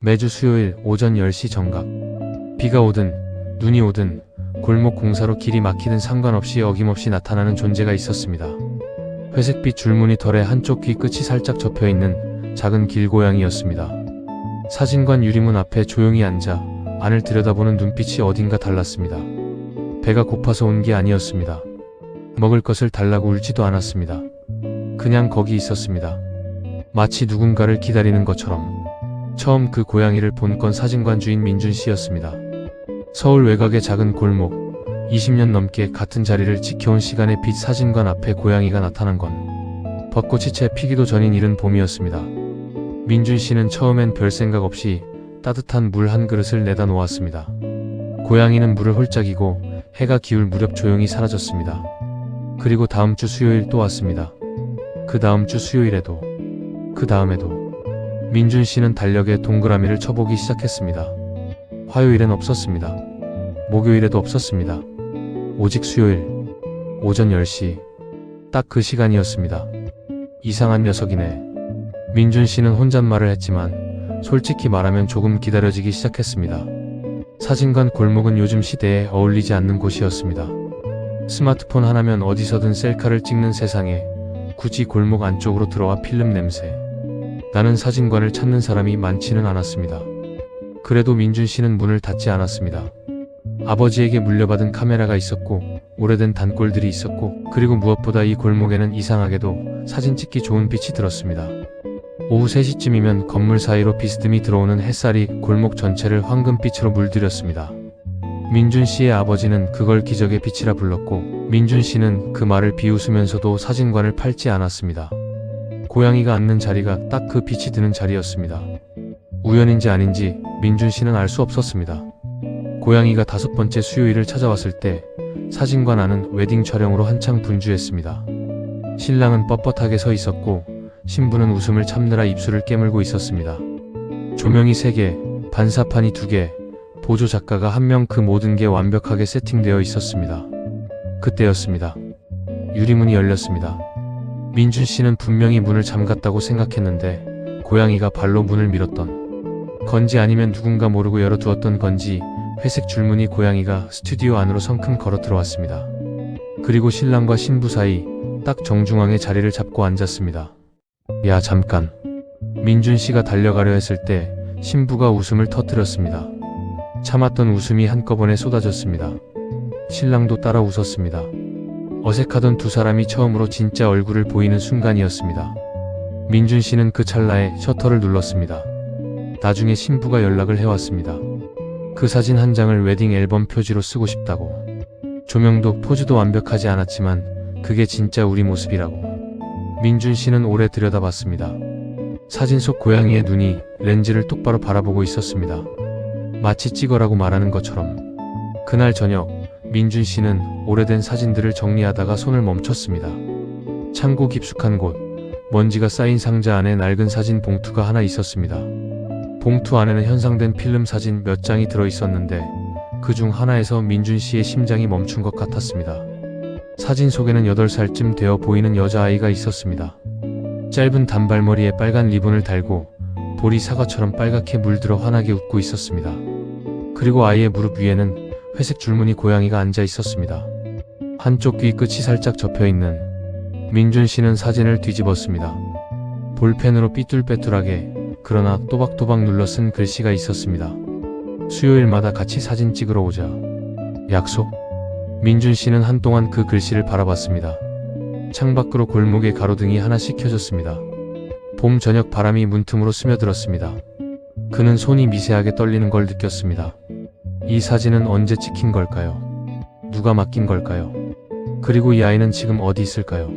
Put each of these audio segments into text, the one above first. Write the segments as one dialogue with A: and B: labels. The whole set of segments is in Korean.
A: 매주 수요일 오전 10시 정각. 비가 오든 눈이 오든 골목 공사로 길이 막히든 상관없이 어김없이 나타나는 존재가 있었습니다. 회색빛 줄무늬 털에 한쪽 귀 끝이 살짝 접혀있는 작은 길고양이였습니다. 사진관 유리문 앞에 조용히 앉아 안을 들여다보는 눈빛이 어딘가 달랐습니다. 배가 고파서 온 게 아니었습니다. 먹을 것을 달라고 울지도 않았습니다. 그냥 거기 있었습니다. 마치 누군가를 기다리는 것처럼. 처음 그 고양이를 본 건 사진관 주인 민준 씨였습니다. 서울 외곽의 작은 골목, 20년 넘게 같은 자리를 지켜온 시간의 빛. 사진관 앞에 고양이가 나타난 건 벚꽃이 채 피기도 전인 이른 봄이었습니다. 민준 씨는 처음엔 별 생각 없이 따뜻한 물 한 그릇을 내다 놓았습니다. 고양이는 물을 홀짝이고 해가 기울 무렵 조용히 사라졌습니다. 그리고 다음 주 수요일 또 왔습니다. 그 다음 주 수요일에도, 그 다음에도 민준 씨는 달력에 동그라미를 쳐보기 시작했습니다. 화요일엔 없었습니다. 목요일에도 없었습니다. 오직 수요일 오전 10시 딱 그 시간이었습니다. 이상한 녀석이네. 민준 씨는 혼잣말을 했지만 솔직히 말하면 조금 기다려지기 시작했습니다. 사진관 골목은 요즘 시대에 어울리지 않는 곳이었습니다. 스마트폰 하나면 어디서든 셀카를 찍는 세상에 굳이 골목 안쪽으로 들어와 필름 냄새 나는 사진관을 찾는 사람이 많지는 않았습니다. 그래도 민준 씨는 문을 닫지 않았습니다. 아버지에게 물려받은 카메라가 있었고 오래된 단골들이 있었고 그리고 무엇보다 이 골목에는 이상하게도 사진 찍기 좋은 빛이 들었습니다. 오후 3시쯤이면 건물 사이로 비스듬히 들어오는 햇살이 골목 전체를 황금빛으로 물들였습니다. 민준 씨의 아버지는 그걸 기적의 빛이라 불렀고 민준 씨는 그 말을 비웃으면서도 사진관을 팔지 않았습니다. 고양이가 앉는 자리가 딱 그 빛이 드는 자리였습니다. 우연인지 아닌지 민준 씨는 알 수 없었습니다. 고양이가 5번째 수요일을 찾아왔을 때 사진관 안은 웨딩 촬영으로 한창 분주했습니다. 신랑은 뻣뻣하게 서 있었고 신부는 웃음을 참느라 입술을 깨물고 있었습니다. 조명이 3개, 반사판이 2개, 보조 작가가 1명 그 모든 게 완벽하게 세팅되어 있었습니다. 그때였습니다. 유리문이 열렸습니다. 민준 씨는 분명히 문을 잠갔다고 생각했는데 고양이가 발로 문을 밀었던 건지 아니면 누군가 모르고 열어두었던 건지 회색 줄무늬 고양이가 스튜디오 안으로 성큼 걸어 들어왔습니다. 그리고 신랑과 신부 사이 딱 정중앙에 자리를 잡고 앉았습니다. 야 잠깐. 민준 씨가 달려가려 했을 때 신부가 웃음을 터뜨렸습니다. 참았던 웃음이 한꺼번에 쏟아졌습니다. 신랑도 따라 웃었습니다. 어색하던 두 사람이 처음으로 진짜 얼굴을 보이는 순간이었습니다. 민준 씨는 그 찰나에 셔터를 눌렀습니다. 나중에 신부가 연락을 해왔습니다. 그 사진 한 장을 웨딩 앨범 표지로 쓰고 싶다고. 조명도 포즈도 완벽하지 않았지만 그게 진짜 우리 모습이라고. 민준 씨는 오래 들여다봤습니다. 사진 속 고양이의 눈이 렌즈를 똑바로 바라보고 있었습니다. 마치 찍어라고 말하는 것처럼. 그날 저녁 민준 씨는 오래된 사진들을 정리하다가 손을 멈췄습니다. 창고 깊숙한 곳, 먼지가 쌓인 상자 안에 낡은 사진 봉투가 하나 있었습니다. 봉투 안에는 현상된 필름 사진 몇 장이 들어있었는데 그중 하나에서 민준 씨의 심장이 멈춘 것 같았습니다. 사진 속에는 8살쯤 되어 보이는 여자아이가 있었습니다. 짧은 단발머리에 빨간 리본을 달고 볼이 사과처럼 빨갛게 물들어 환하게 웃고 있었습니다. 그리고 아이의 무릎 위에는 회색 줄무늬 고양이가 앉아 있었습니다. 한쪽 귀 끝이 살짝 접혀있는. 민준 씨는 사진을 뒤집었습니다. 볼펜으로 삐뚤빼뚤하게 그러나 또박또박 눌러 쓴 글씨가 있었습니다. 수요일마다 같이 사진 찍으러 오자. 약속? 민준 씨는 한동안 그 글씨를 바라봤습니다. 창밖으로 골목에 가로등이 하나씩 켜졌습니다. 봄 저녁 바람이 문틈으로 스며들었습니다. 그는 손이 미세하게 떨리는 걸 느꼈습니다. 이 사진은 언제 찍힌 걸까요? 누가 맡긴 걸까요? 그리고 이 아이는 지금 어디 있을까요?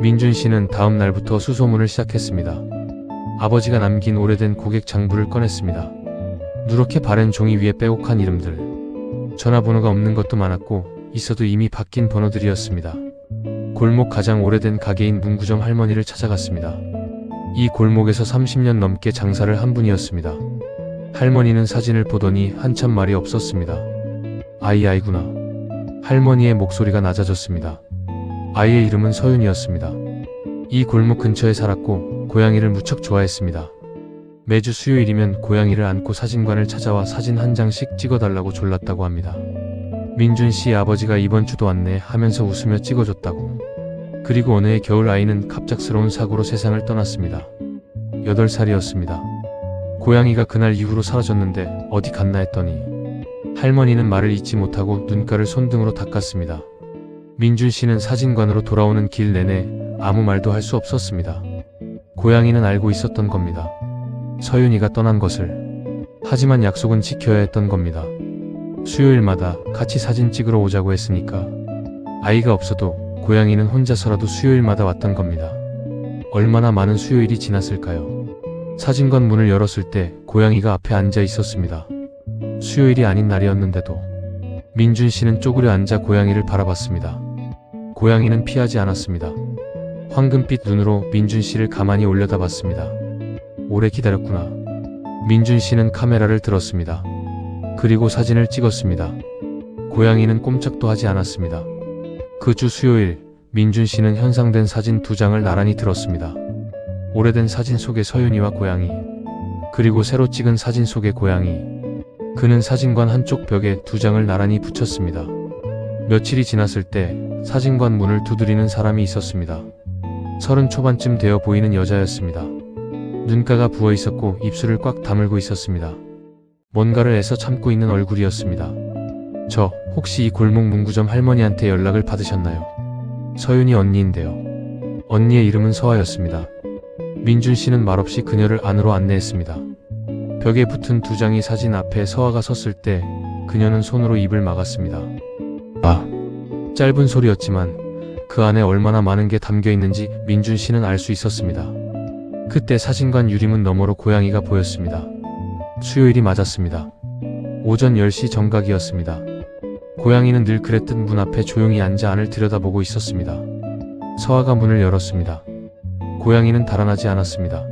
A: 민준 씨는 다음 날부터 수소문을 시작했습니다. 아버지가 남긴 오래된 고객 장부를 꺼냈습니다. 누렇게 바랜 종이 위에 빼곡한 이름들. 전화번호가 없는 것도 많았고 있어도 이미 바뀐 번호들이었습니다. 골목 가장 오래된 가게인 문구점 할머니를 찾아갔습니다. 이 골목에서 30년 넘게 장사를 한 분이었습니다. 할머니는 사진을 보더니 한참 말이 없었습니다. 아이구나. 할머니의 목소리가 낮아졌습니다. 아이의 이름은 서윤이었습니다. 이 골목 근처에 살았고 고양이를 무척 좋아했습니다. 매주 수요일이면 고양이를 안고 사진관을 찾아와 사진 한 장씩 찍어달라고 졸랐다고 합니다. 민준 씨 아버지가 이번 주도 왔네 하면서 웃으며 찍어줬다고. 그리고 어느 해 겨울 아이는 갑작스러운 사고로 세상을 떠났습니다. 8살이었습니다. 고양이가 그날 이후로 사라졌는데 어디 갔나 했더니 할머니는 말을 잊지 못하고 눈가를 손등으로 닦았습니다. 민준 씨는 사진관으로 돌아오는 길 내내 아무 말도 할 수 없었습니다. 고양이는 알고 있었던 겁니다. 서윤이가 떠난 것을. 하지만 약속은 지켜야 했던 겁니다. 수요일마다 같이 사진 찍으러 오자고 했으니까. 아이가 없어도 고양이는 혼자서라도 수요일마다 왔던 겁니다. 얼마나 많은 수요일이 지났을까요? 사진관 문을 열었을 때 고양이가 앞에 앉아 있었습니다. 수요일이 아닌 날이었는데도. 민준 씨는 쪼그려 앉아 고양이를 바라봤습니다. 고양이는 피하지 않았습니다. 황금빛 눈으로 민준 씨를 가만히 올려다봤습니다. 오래 기다렸구나. 민준 씨는 카메라를 들었습니다. 그리고 사진을 찍었습니다. 고양이는 꼼짝도 하지 않았습니다. 그 주 수요일, 민준 씨는 현상된 사진 2장을 나란히 들었습니다. 오래된 사진 속의 서윤이와 고양이, 그리고 새로 찍은 사진 속의 고양이. 그는 사진관 한쪽 벽에 2장을 나란히 붙였습니다. 며칠이 지났을 때 사진관 문을 두드리는 사람이 있었습니다. 30 초반쯤 되어 보이는 여자였습니다. 눈가가 부어 있었고 입술을 꽉 다물고 있었습니다. 뭔가를 애써 참고 있는 얼굴이었습니다. 저 혹시 이 골목 문구점 할머니한테 연락을 받으셨나요? 서윤이 언니인데요. 언니의 이름은 서아였습니다. 민준 씨는 말없이 그녀를 안으로 안내했습니다. 벽에 붙은 2장의 사진 앞에 서아가 섰을 때 그녀는 손으로 입을 막았습니다. 아, 짧은 소리였지만 그 안에 얼마나 많은 게 담겨 있는지 민준 씨는 알 수 있었습니다. 그때 사진관 유리문 너머로 고양이가 보였습니다. 수요일이 맞았습니다. 오전 10시 정각이었습니다. 고양이는 늘 그랬듯 문 앞에 조용히 앉아 안을 들여다보고 있었습니다. 서아가 문을 열었습니다. 고양이는 달아나지 않았습니다.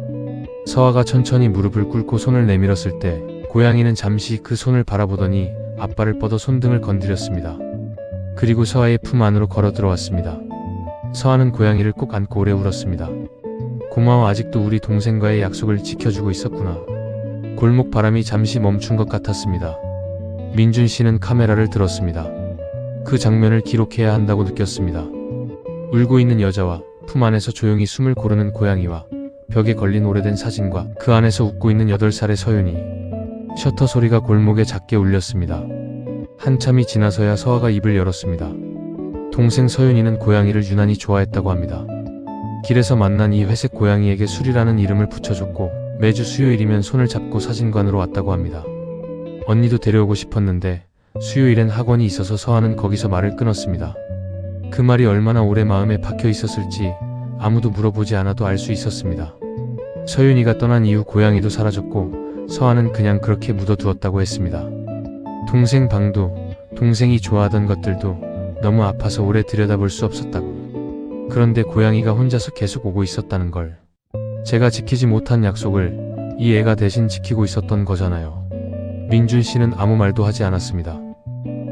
A: 서아가 천천히 무릎을 꿇고 손을 내밀었을 때 고양이는 잠시 그 손을 바라보더니 앞발을 뻗어 손등을 건드렸습니다. 그리고 서아의 품 안으로 걸어 들어왔습니다. 서아는 고양이를 꼭 안고 오래 울었습니다. 고마워, 아직도 우리 동생과의 약속을 지켜주고 있었구나. 골목 바람이 잠시 멈춘 것 같았습니다. 민준 씨는 카메라를 들었습니다. 그 장면을 기록해야 한다고 느꼈습니다. 울고 있는 여자와 품 안에서 조용히 숨을 고르는 고양이와 벽에 걸린 오래된 사진과 그 안에서 웃고 있는 8살의 서윤이. 셔터 소리가 골목에 작게 울렸습니다. 한참이 지나서야 서아가 입을 열었습니다. 동생 서윤이는 고양이를 유난히 좋아했다고 합니다. 길에서 만난 이 회색 고양이에게 술이라는 이름을 붙여줬고 매주 수요일이면 손을 잡고 사진관으로 왔다고 합니다. 언니도 데려오고 싶었는데 수요일엔 학원이 있어서 서아는 거기서 말을 끊었습니다. 그 말이 얼마나 오래 마음에 박혀 있었을지 아무도 물어보지 않아도 알 수 있었습니다. 서윤이가 떠난 이후 고양이도 사라졌고 서아는 그냥 그렇게 묻어두었다고 했습니다. 동생 방도, 동생이 좋아하던 것들도 너무 아파서 오래 들여다볼 수 없었다고. 그런데 고양이가 혼자서 계속 오고 있었다는 걸. 제가 지키지 못한 약속을 이 애가 대신 지키고 있었던 거잖아요. 민준 씨는 아무 말도 하지 않았습니다.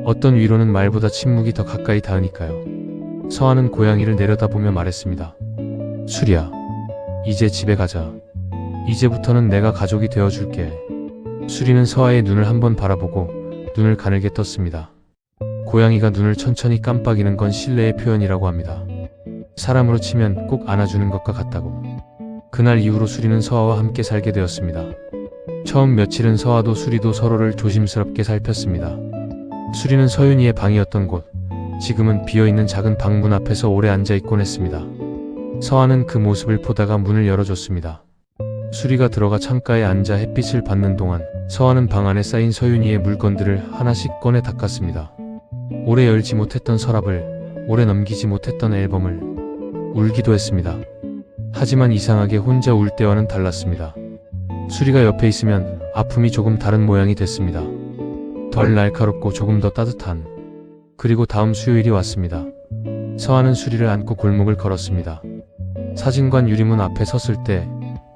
A: 어떤 위로는 말보다 침묵이 더 가까이 닿으니까요. 서아는 고양이를 내려다보며 말했습니다. 수리야, 이제 집에 가자. 이제부터는 내가 가족이 되어줄게. 수리는 서아의 눈을 한번 바라보고 눈을 가늘게 떴습니다. 고양이가 눈을 천천히 깜빡이는 건 신뢰의 표현이라고 합니다. 사람으로 치면 꼭 안아주는 것과 같다고. 그날 이후로 수리는 서아와 함께 살게 되었습니다. 처음 며칠은 서아도 수리도 서로를 조심스럽게 살폈습니다. 수리는 서윤이의 방이었던 곳, 지금은 비어있는 작은 방문 앞에서 오래 앉아있곤 했습니다. 서아는 그 모습을 보다가 문을 열어줬습니다. 수리가 들어가 창가에 앉아 햇빛을 받는 동안 서아는 방 안에 쌓인 서윤이의 물건들을 하나씩 꺼내 닦았습니다. 오래 열지 못했던 서랍을, 오래 넘기지 못했던 앨범을. 울기도 했습니다. 하지만 이상하게 혼자 울 때와는 달랐습니다. 수리가 옆에 있으면 아픔이 조금 다른 모양이 됐습니다. 덜 날카롭고 조금 더 따뜻한. 그리고 다음 수요일이 왔습니다. 서아는 수리를 안고 골목을 걸었습니다. 사진관 유리문 앞에 섰을 때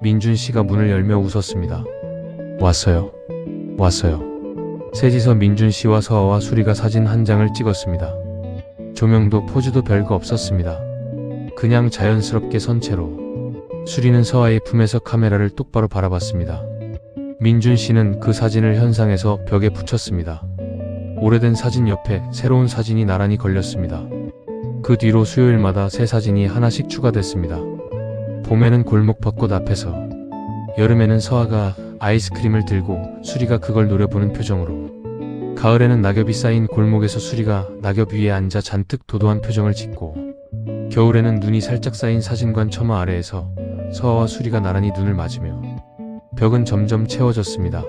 A: 민준 씨가 문을 열며 웃었습니다. 왔어요. 왔어요. 셋이서 민준 씨와 서아와 수리가 사진 한 장을 찍었습니다. 조명도 포즈도 별거 없었습니다. 그냥 자연스럽게 선 채로. 수리는 서아의 품에서 카메라를 똑바로 바라봤습니다. 민준 씨는 그 사진을 현상에서 벽에 붙였습니다. 오래된 사진 옆에 새로운 사진이 나란히 걸렸습니다. 그 뒤로 수요일마다 새 사진이 하나씩 추가됐습니다. 봄에는 골목 벚꽃 앞에서, 여름에는 서아가 아이스크림을 들고 수리가 그걸 노려보는 표정으로, 가을에는 낙엽이 쌓인 골목에서 수리가 낙엽 위에 앉아 잔뜩 도도한 표정을 짓고, 겨울에는 눈이 살짝 쌓인 사진관 처마 아래에서 서아와 수리가 나란히 눈을 맞으며, 벽은 점점 채워졌습니다.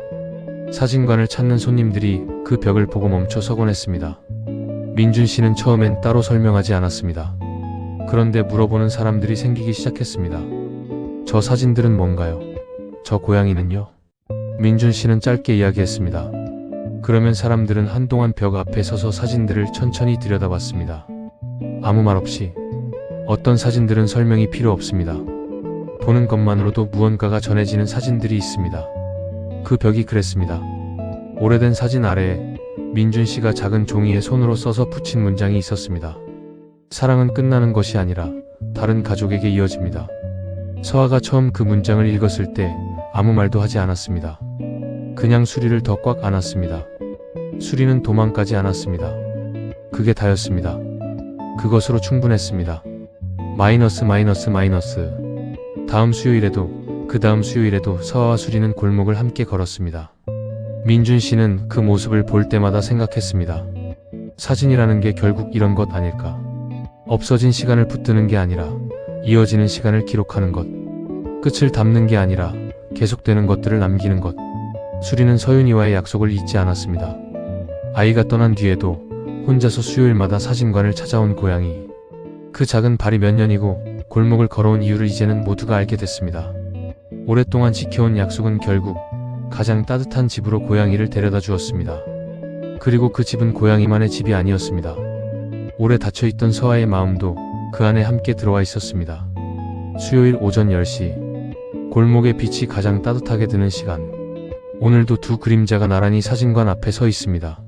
A: 사진관을 찾는 손님들이 그 벽을 보고 멈춰 서곤 했습니다. 민준 씨는 처음엔 따로 설명하지 않았습니다. 그런데 물어보는 사람들이 생기기 시작했습니다. 저 사진들은 뭔가요? 저 고양이는요? 민준 씨는 짧게 이야기했습니다. 그러면 사람들은 한동안 벽 앞에 서서 사진들을 천천히 들여다봤습니다. 아무 말 없이. 어떤 사진들은 설명이 필요 없습니다. 보는 것만으로도 무언가가 전해지는 사진들이 있습니다. 그 벽이 그랬습니다. 오래된 사진 아래에 민준 씨가 작은 종이에 손으로 써서 붙인 문장이 있었습니다. 사랑은 끝나는 것이 아니라 다른 가족에게 이어집니다. 서아가 처음 그 문장을 읽었을 때 아무 말도 하지 않았습니다. 그냥 수리를 더 꽉 안았습니다. 수리는 도망가지 않았습니다. 그게 다였습니다. 그것으로 충분했습니다. 마이너스. 다음 수요일에도, 그 다음 수요일에도 서아와 수리는 골목을 함께 걸었습니다. 민준 씨는 그 모습을 볼 때마다 생각했습니다. 사진이라는 게 결국 이런 것 아닐까. 없어진 시간을 붙드는 게 아니라 이어지는 시간을 기록하는 것. 끝을 담는 게 아니라 계속되는 것들을 남기는 것. 수리는 서윤이와의 약속을 잊지 않았습니다. 아이가 떠난 뒤에도 혼자서 수요일마다 사진관을 찾아온 고양이. 그 작은 발이 몇 년이고 골목을 걸어온 이유를 이제는 모두가 알게 됐습니다. 오랫동안 지켜온 약속은 결국 가장 따뜻한 집으로 고양이를 데려다 주었습니다. 그리고 그 집은 고양이만의 집이 아니었습니다. 오래 닫혀있던 서아의 마음도 그 안에 함께 들어와 있었습니다. 수요일 오전 10시, 골목의 빛이 가장 따뜻하게 드는 시간. 오늘도 두 그림자가 나란히 사진관 앞에 서 있습니다.